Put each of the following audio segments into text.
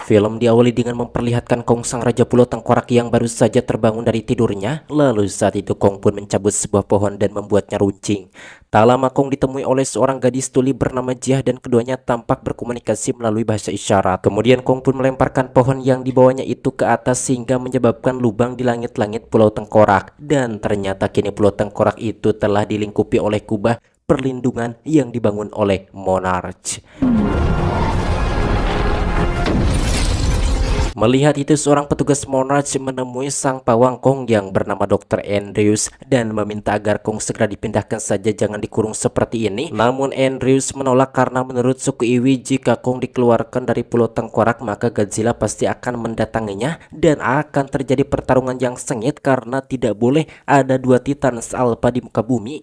Film diawali dengan memperlihatkan Kong sang raja pulau tengkorak yang baru saja terbangun dari tidurnya. Lalu saat itu Kong pun mencabut sebuah pohon dan membuatnya runcing. Tak lama Kong ditemui oleh seorang gadis tuli bernama Jia dan keduanya tampak berkomunikasi melalui bahasa isyarat. Kemudian Kong pun melemparkan pohon yang dibawanya itu ke atas sehingga menyebabkan lubang di langit-langit pulau tengkorak. Dan ternyata kini pulau tengkorak itu telah dilingkupi oleh kubah perlindungan yang dibangun oleh Monarch. Melihat itu, seorang petugas Monarch menemui sang pawang Kong yang bernama Dr. Andrews dan meminta agar Kong segera dipindahkan saja, jangan dikurung seperti ini. Namun Andrews menolak karena menurut suku Iwi, jika Kong dikeluarkan dari pulau tengkorak maka Godzilla pasti akan mendatanginya dan akan terjadi pertarungan yang sengit karena tidak boleh ada dua Titans Alpha di muka bumi.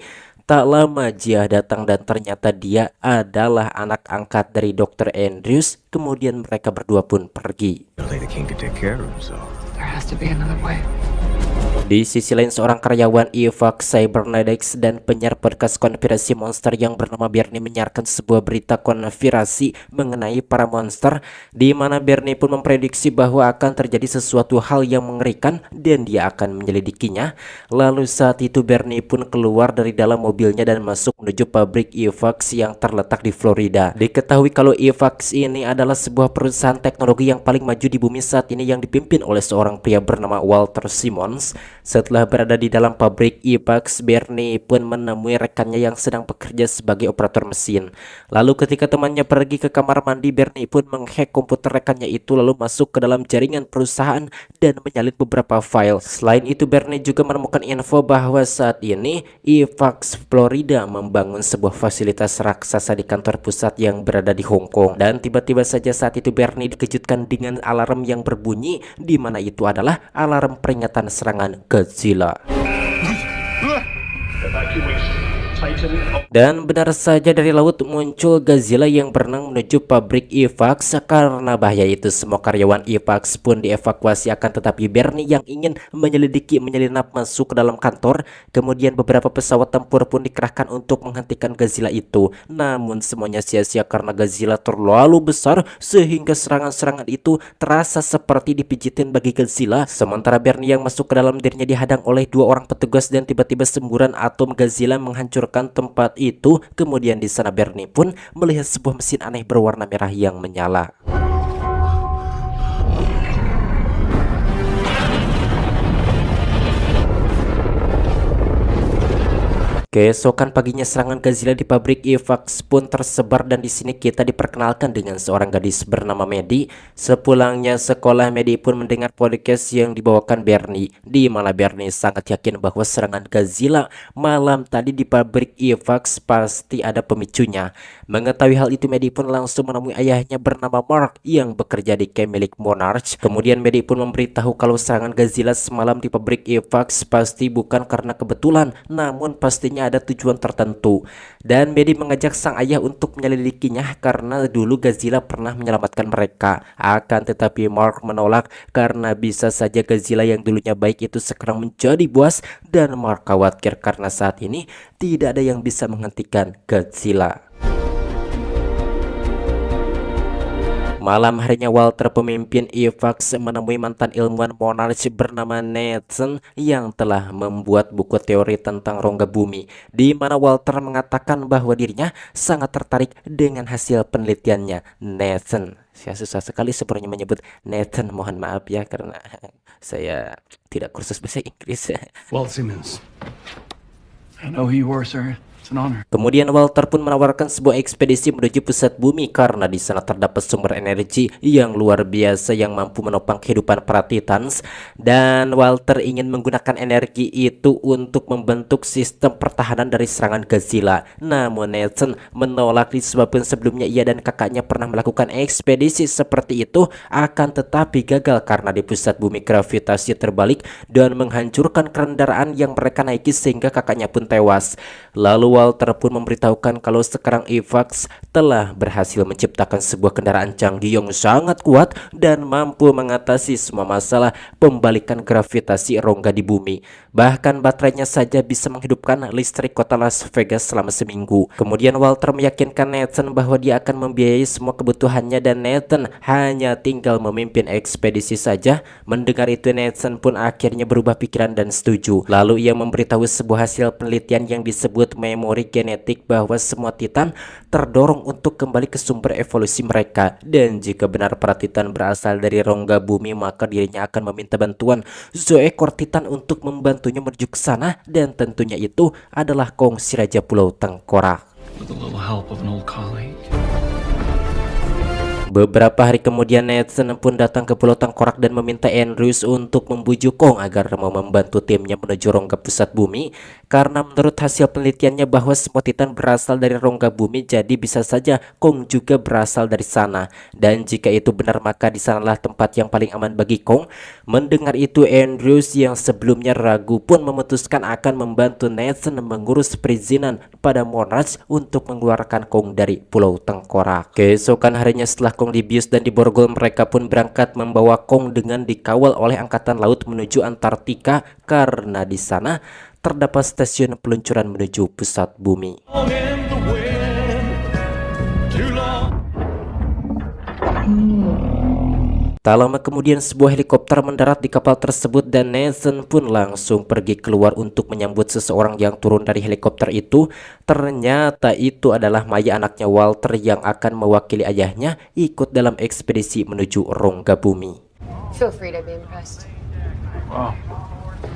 Tak lama Jia datang dan ternyata dia adalah anak angkat dari Dr. Andrews. Kemudian mereka berdua pun pergi. Di sisi lain, seorang karyawan Evax Cybernetics dan penyiar podcast konspirasi monster yang bernama Bernie menyiarkan sebuah berita konspirasi mengenai para monster, di mana Bernie pun memprediksi bahwa akan terjadi sesuatu hal yang mengerikan dan dia akan menyelidikinya. Lalu saat itu Bernie pun keluar dari dalam mobilnya dan masuk menuju pabrik Evax yang terletak di Florida. Diketahui kalau Evax ini adalah sebuah perusahaan teknologi yang paling maju di bumi saat ini yang dipimpin oleh seorang pria bernama Walter Simmons. Setelah berada di dalam pabrik Evax, Bernie pun menemui rekannya yang sedang bekerja sebagai operator mesin. Lalu ketika temannya pergi ke kamar mandi, Bernie pun menghack komputer rekannya itu lalu masuk ke dalam jaringan perusahaan dan menyalin beberapa file. Selain itu, Bernie juga menemukan info bahwa saat ini Evax Florida membangun sebuah fasilitas raksasa di kantor pusat yang berada di Hong Kong. Dan tiba-tiba saja saat itu Bernie dikejutkan dengan alarm yang berbunyi, di mana itu adalah alarm peringatan serangan Godzilla. Dan benar saja dari laut muncul Godzilla yang berenang menuju pabrik Evax. Karena bahaya itu, semua karyawan Evax pun dievakuasi, akan tetapi Bernie yang ingin menyelidiki menyelinap masuk ke dalam kantor. Kemudian beberapa pesawat tempur pun dikerahkan untuk menghentikan Godzilla itu. Namun semuanya sia-sia karena Godzilla terlalu besar sehingga serangan-serangan itu terasa seperti dipijitin bagi Godzilla. Sementara Bernie yang masuk ke dalam dirinya dihadang oleh dua orang petugas dan tiba-tiba semburan atom Godzilla menghancurkan tempat itu. Kemudian di sana Bernie pun melihat sebuah mesin aneh berwarna merah yang menyala. Keesokan paginya serangan Godzilla di pabrik Evax pun tersebar dan di sini kita diperkenalkan dengan seorang gadis bernama Maddie. Sepulangnya sekolah, Maddie pun mendengar podcast yang dibawakan Bernie, di mana Bernie sangat yakin bahwa serangan Godzilla malam tadi di pabrik Evax pasti ada pemicunya. Mengetahui hal itu, Maddie pun langsung menemui ayahnya bernama Mark yang bekerja di camp milik Monarch. Kemudian Maddie pun memberitahu kalau serangan Godzilla semalam di pabrik Evax pasti bukan karena kebetulan, namun pastinya ada tujuan tertentu. Dan Maddie mengajak sang ayah untuk menyelidikinya karena dulu Godzilla pernah menyelamatkan mereka. Akan tetapi Mark menolak karena bisa saja Godzilla yang dulunya baik itu sekarang menjadi buas, dan Mark khawatir karena saat ini tidak ada yang bisa menghentikan Godzilla. Malam harinya Walter, pemimpin Evax, menemui mantan ilmuwan Monarch bernama Nathan yang telah membuat buku teori tentang rongga bumi, di mana Walter mengatakan bahwa dirinya sangat tertarik dengan hasil penelitiannya. Nathan, saya susah sekali sebenarnya menyebut Nathan, mohon maaf ya karena saya tidak kursus bahasa Inggris. Walt Simmons, I know who you are, sir. It's an honor. Kemudian Walter pun menawarkan sebuah ekspedisi menuju pusat bumi karena di sana terdapat sumber energi yang luar biasa yang mampu menopang kehidupan para Titans, dan Walter ingin menggunakan energi itu untuk membentuk sistem pertahanan dari serangan Godzilla. Namun Nathan menolak disebabkan sebelumnya ia dan kakaknya pernah melakukan ekspedisi seperti itu, akan tetapi gagal karena di pusat bumi gravitasi terbalik dan menghancurkan kendaraan yang mereka naiki sehingga kakaknya pun tewas. Lalu Walter pun memberitahukan kalau sekarang Evax telah berhasil menciptakan sebuah kendaraan canggih yang sangat kuat dan mampu mengatasi semua masalah pembalikan gravitasi rongga di bumi. Bahkan baterainya saja bisa menghidupkan listrik kota Las Vegas selama seminggu. Kemudian Walter meyakinkan Nathan bahwa dia akan membiayai semua kebutuhannya dan Nathan hanya tinggal memimpin ekspedisi saja. Mendengar itu Nathan pun akhirnya berubah pikiran dan setuju. Lalu ia memberitahu sebuah hasil penelitian yang disebut memori genetik bahwa semua Titan terdorong untuk kembali ke sumber evolusi mereka, dan jika benar para Titan berasal dari rongga bumi maka dirinya akan meminta bantuan seekor Titan untuk membantunya menuju ke sana, dan tentunya itu adalah Kong si Raja Pulau Tengkorak. With a little help of an old colleague. Beberapa hari kemudian Nathan pun datang ke Pulau Tengkorak dan meminta Andrews untuk membujuk Kong agar mau membantu timnya menuju rongga pusat bumi, karena menurut hasil penelitiannya bahwa semua Titan berasal dari rongga bumi, jadi bisa saja Kong juga berasal dari sana. Dan jika itu benar maka di sanalah tempat yang paling aman bagi Kong. Mendengar itu Andrews yang sebelumnya ragu pun memutuskan akan membantu Nathan mengurus perizinan pada Monarch untuk mengeluarkan Kong dari Pulau Tengkorak. Keesokan harinya setelah Kong dibius dan diborgol, mereka pun berangkat membawa Kong dengan dikawal oleh angkatan laut menuju Antartika, karena di sana terdapat stasiun peluncuran menuju pusat bumi. Tak lama kemudian sebuah helikopter mendarat di kapal tersebut dan Nathan pun langsung pergi keluar untuk menyambut seseorang yang turun dari helikopter itu. Ternyata itu adalah Maya, anaknya Walter, yang akan mewakili ayahnya ikut dalam ekspedisi menuju rongga bumi. Feel free to be impressed. Wow.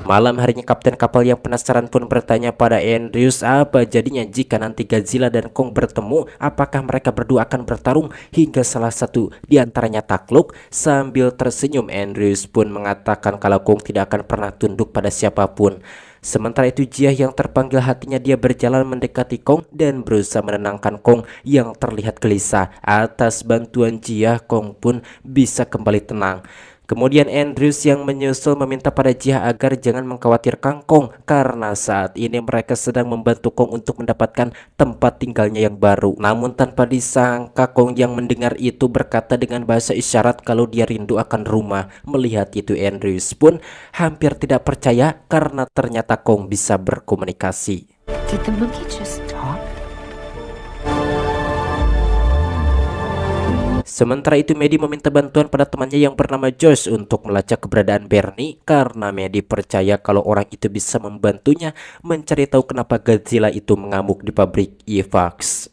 Malam harinya kapten kapal yang penasaran pun bertanya pada Andrews apa jadinya jika nanti Godzilla dan Kong bertemu, apakah mereka berdua akan bertarung hingga salah satu di antaranya takluk. Sambil tersenyum Andrews pun mengatakan kalau Kong tidak akan pernah tunduk pada siapapun. Sementara itu Jia yang terpanggil hatinya, dia berjalan mendekati Kong dan berusaha menenangkan Kong yang terlihat gelisah. Atas bantuan Jia, Kong pun bisa kembali tenang. Kemudian Andrews yang menyusul meminta pada Jia agar jangan mengkhawatirkan Kong, karena saat ini mereka sedang membantu Kong untuk mendapatkan tempat tinggalnya yang baru. Namun tanpa disangka Kong yang mendengar itu berkata dengan bahasa isyarat kalau dia rindu akan rumah. Melihat itu Andrews pun hampir tidak percaya karena ternyata Kong bisa berkomunikasi. Did the monkey just talk? Sementara itu Maddie meminta bantuan pada temannya yang bernama Josh untuk melacak keberadaan Bernie, karena Maddie percaya kalau orang itu bisa membantunya mencari tahu kenapa Godzilla itu mengamuk di pabrik Evax.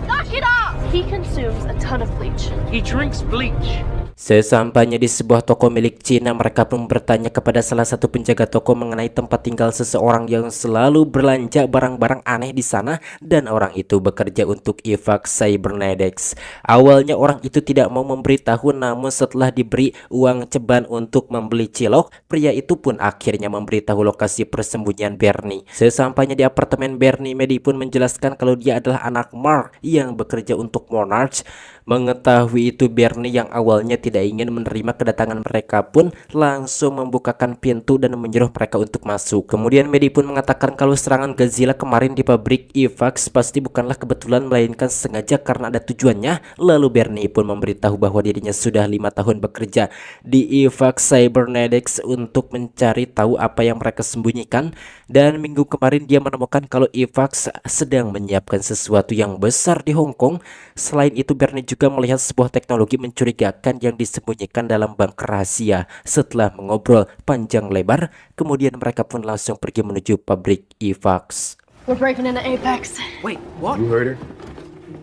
Knock it off! He consumes a ton of bleach. He drinks bleach. Sesampainya di sebuah toko milik Cina, mereka pun bertanya kepada salah satu penjaga toko mengenai tempat tinggal seseorang yang selalu belanja barang-barang aneh di sana, dan orang itu bekerja untuk Evax Cybernetics. Awalnya orang itu tidak mau memberitahu, namun setelah diberi uang ceban untuk membeli cilok, pria itu pun akhirnya memberitahu lokasi persembunyian Bernie. Sesampainya di apartemen Bernie, Maddie pun menjelaskan kalau dia adalah anak Mark yang bekerja untuk Monarch. Mengetahui itu Bernie yang awalnya tidak ingin menerima kedatangan mereka pun langsung membukakan pintu dan menyuruh mereka untuk masuk. Kemudian Maddie pun mengatakan kalau serangan Godzilla kemarin di pabrik Evax pasti bukanlah kebetulan melainkan sengaja karena ada tujuannya. Lalu Bernie pun memberitahu bahwa dirinya sudah 5 tahun bekerja di Evax Cybernetics untuk mencari tahu apa yang mereka sembunyikan, dan minggu kemarin dia menemukan kalau Evax sedang menyiapkan sesuatu yang besar di Hong Kong. Selain itu Bernie juga melihat sebuah teknologi mencurigakan yang disembunyikan dalam bank rahasia. Setelah mengobrol panjang lebar, kemudian mereka pun langsung pergi menuju pabrik Evax. We're breaking into Apex. Wait, what? You heard her?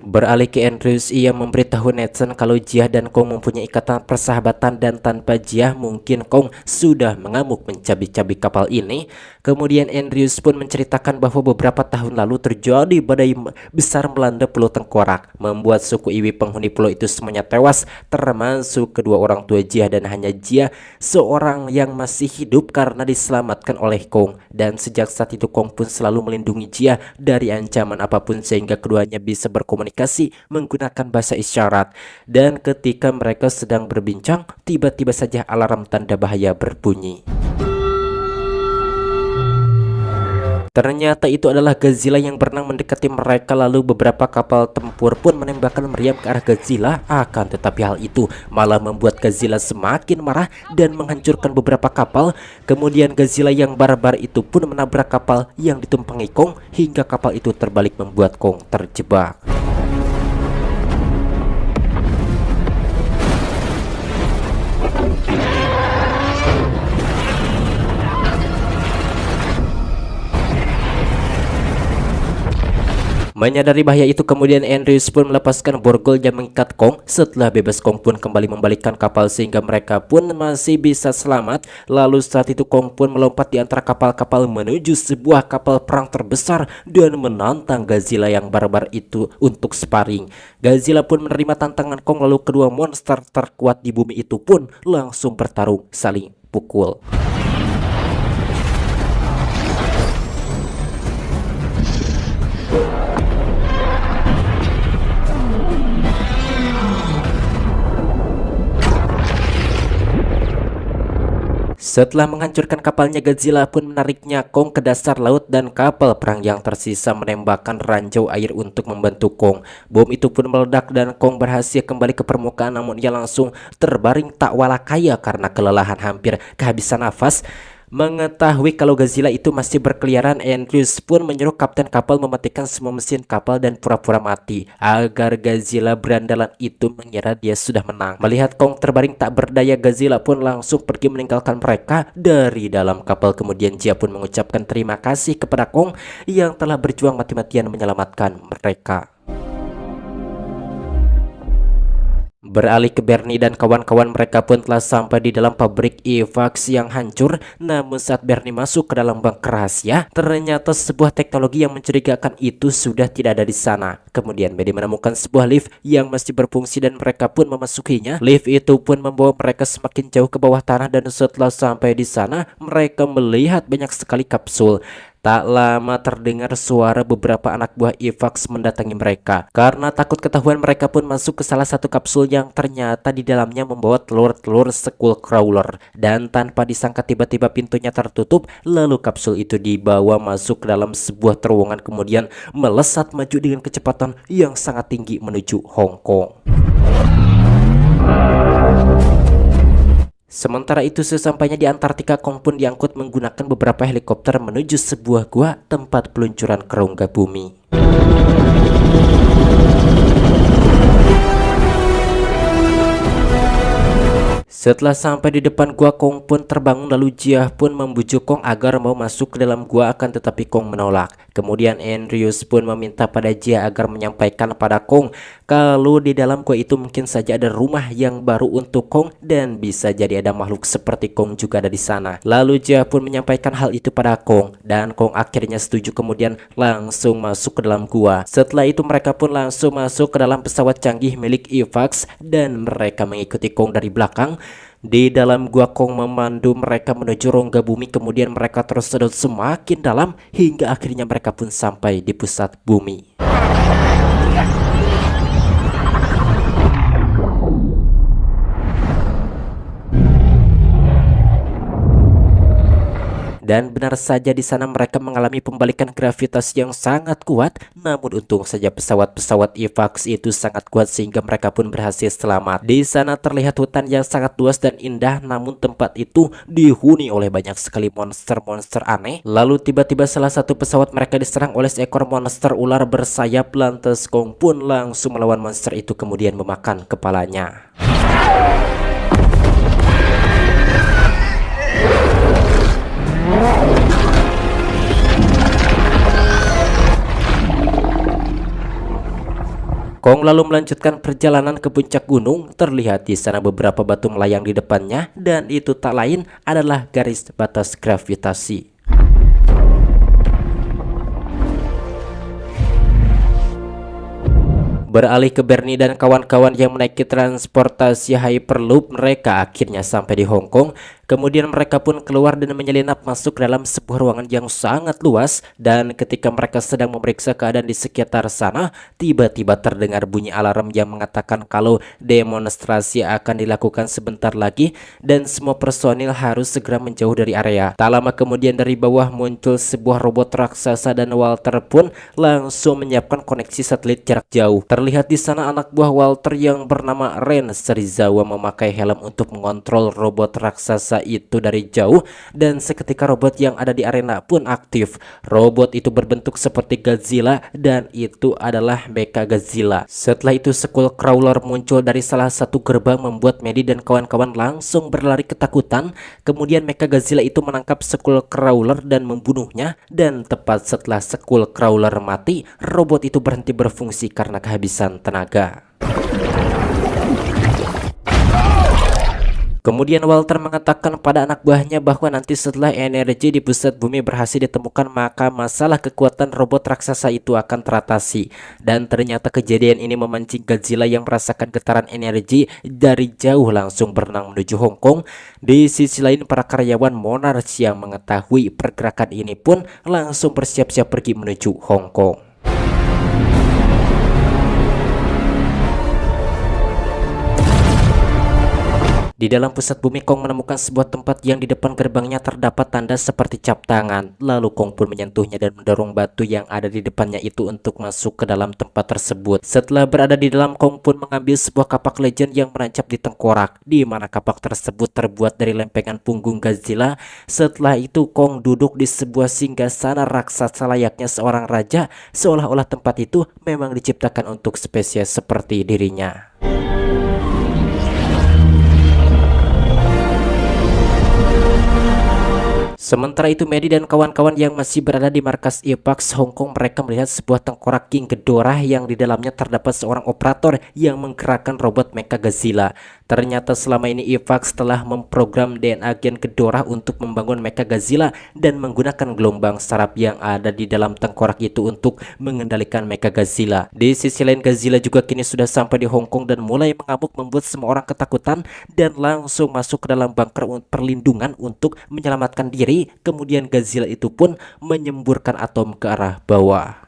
Beralih ke Andrews, ia memberitahu Nathan kalau Jia dan Kong mempunyai ikatan persahabatan dan tanpa Jia mungkin Kong sudah mengamuk mencabik-cabik kapal ini. Kemudian Andrews pun menceritakan bahwa beberapa tahun lalu terjadi badai besar melanda Pulau Tengkorak, membuat suku Iwi penghuni pulau itu semuanya tewas, termasuk kedua orang tua Jia, dan hanya Jia seorang yang masih hidup karena diselamatkan oleh Kong. Dan sejak saat itu Kong pun selalu melindungi Jia dari ancaman apapun sehingga keduanya bisa berkomunikasi menggunakan bahasa isyarat. Dan ketika mereka sedang berbincang, tiba-tiba saja alarm tanda bahaya berbunyi. Ternyata itu adalah Godzilla yang berenang mendekati mereka, lalu beberapa kapal tempur pun menembakkan meriam ke arah Godzilla. Akan tetapi hal itu malah membuat Godzilla semakin marah dan menghancurkan beberapa kapal. Kemudian Godzilla yang barbar itu pun menabrak kapal yang ditumpangi Kong hingga kapal itu terbalik membuat Kong terjebak. Menyadari bahaya itu, kemudian Andrews pun melepaskan borgol yang mengikat Kong. Setelah bebas, Kong pun kembali membalikkan kapal sehingga mereka pun masih bisa selamat. Lalu saat itu Kong pun melompat di antara kapal-kapal menuju sebuah kapal perang terbesar dan menantang Godzilla yang barbar itu untuk sparring. Godzilla pun menerima tantangan Kong, lalu kedua monster terkuat di bumi itu pun langsung bertarung saling pukul. Setelah menghancurkan kapalnya, Godzilla pun menariknya Kong ke dasar laut dan kapal perang yang tersisa menembakkan ranjau air untuk membantu Kong. Bom itu pun meledak dan Kong berhasil kembali ke permukaan, namun ia langsung terbaring tak walakaya karena kelelahan, hampir kehabisan nafas. Mengetahui kalau Godzilla itu masih berkeliaran, Andrews pun menyuruh kapten kapal mematikan semua mesin kapal dan pura-pura mati agar Godzilla berandalan itu mengira dia sudah menang. Melihat Kong terbaring tak berdaya, Godzilla pun langsung pergi meninggalkan mereka dari dalam kapal. Kemudian dia pun mengucapkan terima kasih kepada Kong yang telah berjuang mati-matian menyelamatkan mereka. Beralih ke Bernie dan kawan-kawan, mereka pun telah sampai di dalam pabrik Evax yang hancur. Namun saat Bernie masuk ke dalam bank rahasia, ternyata sebuah teknologi yang mencurigakan itu sudah tidak ada di sana. Kemudian Bernie menemukan sebuah lift yang masih berfungsi dan mereka pun memasukinya. Lift itu pun membawa mereka semakin jauh ke bawah tanah dan setelah sampai di sana, mereka melihat banyak sekali kapsul. Tak lama terdengar suara beberapa anak buah Evax mendatangi mereka. Karena takut ketahuan, mereka pun masuk ke salah satu kapsul yang ternyata di dalamnya membawa telur-telur Skullcrawler. Dan tanpa disangka tiba-tiba pintunya tertutup, lalu kapsul itu dibawa masuk ke dalam sebuah terowongan kemudian melesat maju dengan kecepatan yang sangat tinggi menuju Hong Kong. Sementara itu, sesampainya di Antartika, Kong pun diangkut menggunakan beberapa helikopter menuju sebuah gua tempat peluncuran kerongga bumi. Setelah sampai di depan gua, Kong pun terbangun lalu Jia pun membujuk Kong agar mau masuk ke dalam gua, akan tetapi Kong menolak. Kemudian Andrews pun meminta pada Jia agar menyampaikan pada Kong kalau di dalam gua itu mungkin saja ada rumah yang baru untuk Kong dan bisa jadi ada makhluk seperti Kong juga ada di sana. Lalu Jia pun menyampaikan hal itu pada Kong dan Kong akhirnya setuju, kemudian langsung masuk ke dalam gua. Setelah itu mereka pun langsung masuk ke dalam pesawat canggih milik Evax dan mereka mengikuti Kong dari belakang. Di dalam gua, Kong memandu mereka menuju rongga bumi, kemudian mereka terus sedot semakin dalam hingga akhirnya mereka pun sampai di pusat bumi. Dan benar saja di sana mereka mengalami pembalikan gravitasi yang sangat kuat. Namun untung saja pesawat-pesawat Evax itu sangat kuat sehingga mereka pun berhasil selamat. Di sana terlihat hutan yang sangat luas dan indah, namun tempat itu dihuni oleh banyak sekali monster-monster aneh. Lalu tiba-tiba salah satu pesawat mereka diserang oleh seekor monster ular bersayap. Lantas Kong pun langsung melawan monster itu kemudian memakan kepalanya. Kong lalu melanjutkan perjalanan ke puncak gunung. Terlihat di sana beberapa batu melayang di depannya dan itu tak lain adalah garis batas gravitasi. Beralih ke Bernie dan kawan-kawan yang menaiki transportasi Hyperloop, mereka akhirnya sampai di Hong Kong. Kemudian mereka pun keluar dan menyelinap masuk ke dalam sebuah ruangan yang sangat luas, dan ketika mereka sedang memeriksa keadaan di sekitar sana, tiba-tiba terdengar bunyi alarm yang mengatakan kalau demonstrasi akan dilakukan sebentar lagi dan semua personil harus segera menjauh dari area. Tak lama kemudian dari bawah muncul sebuah robot raksasa dan Walter pun langsung menyiapkan koneksi satelit jarak jauh. Terlihat di sana anak buah Walter yang bernama Ren Serizawa memakai helm untuk mengontrol robot raksasa itu dari jauh, dan seketika robot yang ada di arena pun aktif. Robot itu berbentuk seperti Godzilla dan itu adalah Mecha Godzilla. Setelah itu Skull Crawler muncul dari salah satu gerbang membuat Medi dan kawan-kawan langsung berlari ketakutan. Kemudian Mecha Godzilla itu menangkap Skull Crawler dan membunuhnya, dan tepat setelah Skull Crawler mati, robot itu berhenti berfungsi karena kehabisan tenaga. Kemudian Walter mengatakan pada anak buahnya bahwa nanti setelah energi di pusat bumi berhasil ditemukan, maka masalah kekuatan robot raksasa itu akan teratasi. Dan ternyata kejadian ini memancing Godzilla yang merasakan getaran energi dari jauh langsung berenang menuju Hong Kong. Di sisi lain para karyawan Monarch yang mengetahui pergerakan ini pun langsung bersiap-siap pergi menuju Hong Kong. Di dalam pusat bumi, Kong menemukan sebuah tempat yang di depan gerbangnya terdapat tanda seperti cap tangan. Lalu Kong pun menyentuhnya dan mendorong batu yang ada di depannya itu untuk masuk ke dalam tempat tersebut. Setelah berada di dalam, Kong pun mengambil sebuah kapak legend yang menancap di tengkorak, di mana kapak tersebut terbuat dari lempengan punggung Godzilla. Setelah itu Kong duduk di sebuah singgasana raksasa layaknya seorang raja, seolah-olah tempat itu memang diciptakan untuk spesies seperti dirinya. Sementara itu Medi dan kawan-kawan yang masih berada di markas Apex Hong Kong, mereka melihat sebuah tengkorak King Ghidorah yang di dalamnya terdapat seorang operator yang menggerakkan robot Mecha Godzilla. Ternyata selama ini Apex telah memprogram DNA Gen Ghidorah untuk membangun Mecha Godzilla dan menggunakan gelombang saraf yang ada di dalam tengkorak itu untuk mengendalikan Mecha Godzilla. Di sisi lain, Godzilla juga kini sudah sampai di Hong Kong dan mulai mengamuk membuat semua orang ketakutan dan langsung masuk ke dalam bunker perlindungan untuk menyelamatkan diri. Kemudian Godzilla itu pun menyemburkan atom ke arah bawah.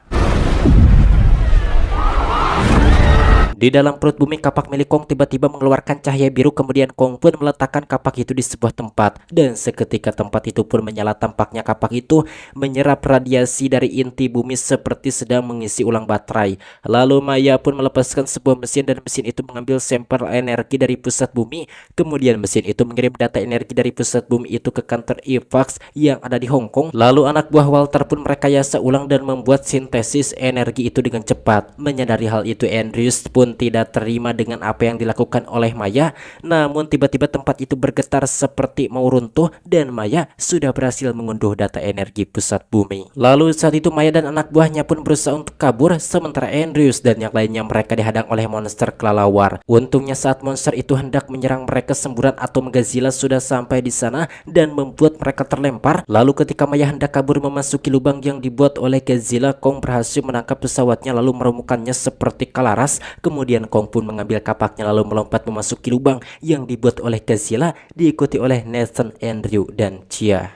Di dalam perut bumi, kapak milik Kong tiba-tiba mengeluarkan cahaya biru. Kemudian Kong pun meletakkan kapak itu di sebuah tempat, dan seketika tempat itu pun menyala. Tampaknya kapak itu menyerap radiasi dari inti bumi seperti sedang mengisi ulang baterai. Lalu Maya pun melepaskan sebuah mesin, dan mesin itu mengambil sampel energi dari pusat bumi. Kemudian mesin itu mengirim data energi dari pusat bumi itu ke kantor Apex yang ada di Hong Kong. Lalu anak buah Walter pun merekayasa ulang dan membuat sintesis energi itu dengan cepat. Menyadari hal itu, Andrews pun tidak terima dengan apa yang dilakukan oleh Maya. Namun tiba-tiba tempat itu bergetar seperti mau runtuh dan Maya sudah berhasil mengunduh data energi pusat bumi. Lalu saat itu Maya dan anak buahnya pun berusaha untuk kabur, sementara Andrews dan yang lainnya mereka dihadang oleh monster kelelawar. Untungnya saat monster itu hendak menyerang mereka, semburan atom Godzilla sudah sampai di sana dan membuat mereka terlempar. Lalu ketika Maya hendak kabur memasuki lubang yang dibuat oleh Godzilla, Kong berhasil menangkap pesawatnya lalu meremukannya seperti kalaras. Kemudian Kong pun mengambil kapaknya lalu melompat memasuki lubang yang dibuat oleh Godzilla, diikuti oleh Nathan, Andrew, dan Chia.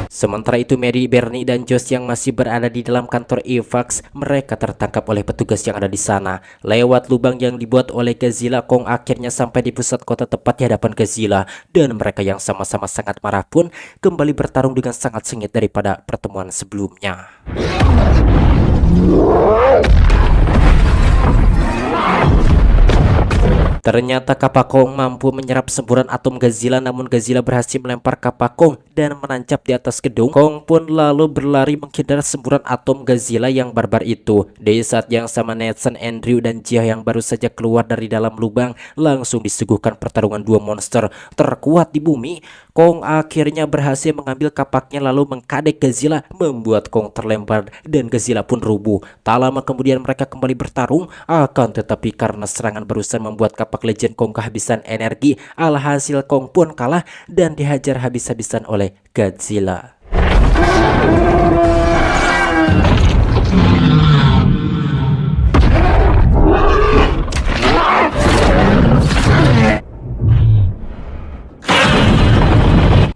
Sementara itu Mary, Bernie, dan Josh yang masih berada di dalam kantor Apex, mereka tertangkap oleh petugas yang ada di sana. Lewat lubang yang dibuat oleh Godzilla, Kong akhirnya sampai di pusat kota tepat di hadapan Godzilla, dan mereka yang sama-sama sangat marah pun kembali bertarung dengan sangat sengit daripada pertemuan sebelumnya. Ternyata kapak Kong mampu menyerap semburan atom Godzilla, namun Godzilla berhasil melempar kapak Kong dan menancap di atas gedung. Kong pun lalu berlari menghindar semburan atom Godzilla yang barbar itu. Di saat yang sama Nathan, Andrew, dan Jia yang baru saja keluar dari dalam lubang langsung disuguhkan pertarungan dua monster terkuat di bumi. Kong akhirnya berhasil mengambil kapaknya lalu mengkadek Godzilla, membuat Kong terlempar dan Godzilla pun rubuh. Tak lama kemudian mereka kembali bertarung, akan tetapi karena serangan barusan membuat kapak legend Kong kehabisan energi. Alhasil Kong pun kalah dan dihajar habis-habisan oleh Godzilla.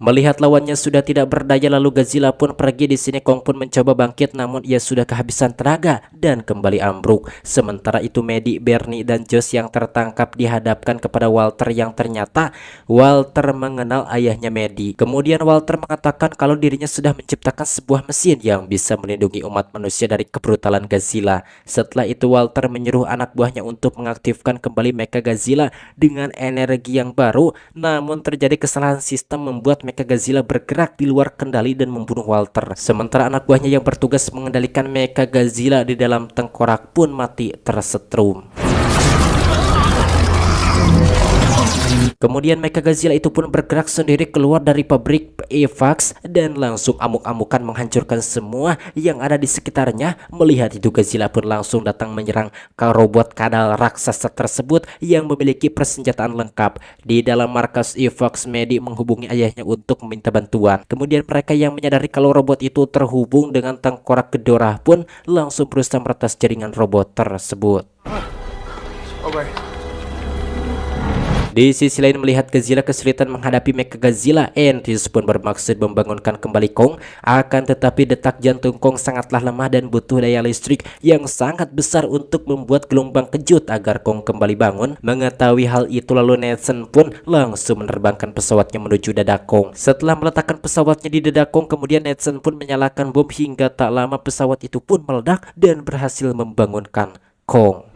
Melihat lawannya sudah tidak berdaya, lalu Godzilla pun pergi. Di sini Kong pun mencoba bangkit, namun ia sudah kehabisan tenaga dan kembali ambruk. Sementara itu Maddie, Bernie, dan Josh yang tertangkap dihadapkan kepada Walter yang ternyata Walter mengenal ayahnya Maddie. Kemudian Walter mengatakan kalau dirinya sudah menciptakan sebuah mesin yang bisa melindungi umat manusia dari kebrutalan Godzilla. Setelah itu Walter menyuruh anak buahnya untuk mengaktifkan kembali Mecha Godzilla dengan energi yang baru, namun terjadi kesalahan sistem membuat Mecha Godzilla bergerak di luar kendali dan membunuh Walter. Sementara anak buahnya yang bertugas mengendalikan Mecha Godzilla di dalam tengkorak pun mati tersetrum. Kemudian Mecha Godzilla itu pun bergerak sendiri keluar dari pabrik Evax dan langsung amuk-amukan menghancurkan semua yang ada di sekitarnya. Melihat itu Godzilla pun langsung datang menyerang ke robot kadal raksasa tersebut yang memiliki persenjataan lengkap. Di dalam markas Evax, Maddie menghubungi ayahnya untuk meminta bantuan. Kemudian mereka yang menyadari kalau robot itu terhubung dengan tengkorak Ghidorah pun langsung berusaha meretas jaringan robot tersebut. Di sisi lain, melihat Godzilla kesulitan menghadapi Mecha Godzilla, Andrews pun bermaksud membangunkan kembali Kong. Akan tetapi detak jantung Kong sangatlah lemah dan butuh daya listrik yang sangat besar untuk membuat gelombang kejut agar Kong kembali bangun. Mengetahui hal itu, lalu Nathan pun langsung menerbangkan pesawatnya menuju dada Kong. Setelah meletakkan pesawatnya di dada Kong, kemudian Nathan pun menyalakan bom hingga tak lama pesawat itu pun meledak dan berhasil membangunkan Kong.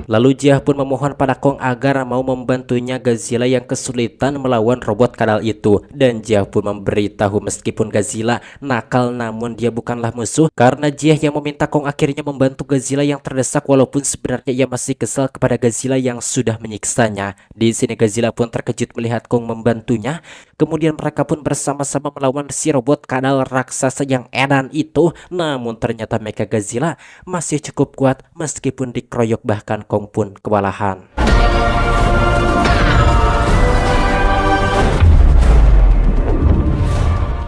Lalu Jah pun memohon pada Kong agar mau membantunya Godzilla yang kesulitan melawan robot kadal itu. Dan Jah pun memberitahu meskipun Godzilla nakal, namun dia bukanlah musuh, karena Jah yang meminta Kong akhirnya membantu Godzilla yang terdesak, walaupun sebenarnya ia masih kesal kepada Godzilla yang sudah menyiksanya. Di sini Godzilla pun terkejut melihat Kong membantunya. Kemudian mereka pun bersama-sama melawan si robot kadal raksasa yang edan itu. Namun ternyata Mecha Godzilla masih cukup kuat meskipun dikeroyok, bahkan Kong pun kewalahan.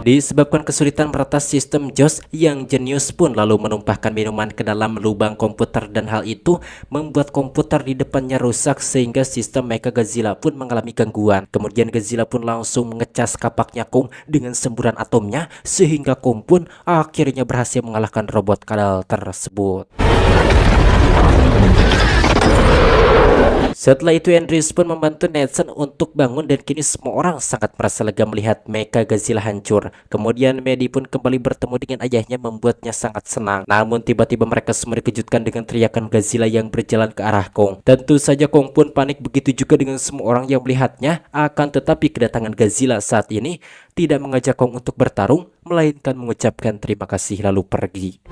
Disebabkan kesulitan meretas sistem Josh yang jenius pun lalu menumpahkan minuman ke dalam lubang komputer, dan hal itu membuat komputer di depannya rusak sehingga sistem Mecha Godzilla pun mengalami gangguan. Kemudian Godzilla pun langsung mengecas kapaknya Kong dengan semburan atomnya sehingga Kong pun akhirnya berhasil mengalahkan robot kadal tersebut. Setelah itu Andrews pun membantu Nathan untuk bangun dan kini semua orang sangat merasa lega melihat Mecha Godzilla hancur. Kemudian Maddie pun kembali bertemu dengan ayahnya membuatnya sangat senang. Namun tiba-tiba mereka semua dikejutkan dengan teriakan Godzilla yang berjalan ke arah Kong. Tentu saja Kong pun panik, begitu juga dengan semua orang yang melihatnya. Akan tetapi kedatangan Godzilla saat ini tidak mengajak Kong untuk bertarung, melainkan mengucapkan terima kasih lalu pergi.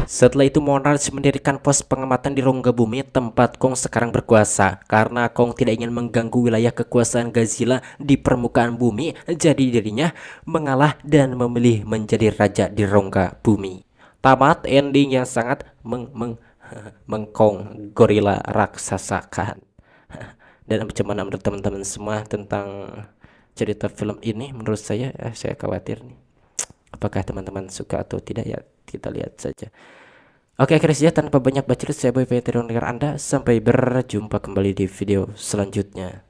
Setelah itu Monarch mendirikan pos pengamatan di rongga bumi tempat Kong sekarang berkuasa. Karena Kong tidak ingin mengganggu wilayah kekuasaan Godzilla di permukaan bumi, jadi dirinya mengalah dan memilih menjadi raja di rongga bumi. Tamat ending yang sangat mengkong gorila raksasa kan. Dan bagaimana menurut teman-teman semua tentang cerita film ini? Menurut saya khawatir nih. Apakah teman-teman suka atau tidak, ya kita lihat saja. Oke, akhirnya saja tanpa banyak bacot, saya Boy Veteran dengar Anda. Sampai berjumpa kembali di video selanjutnya.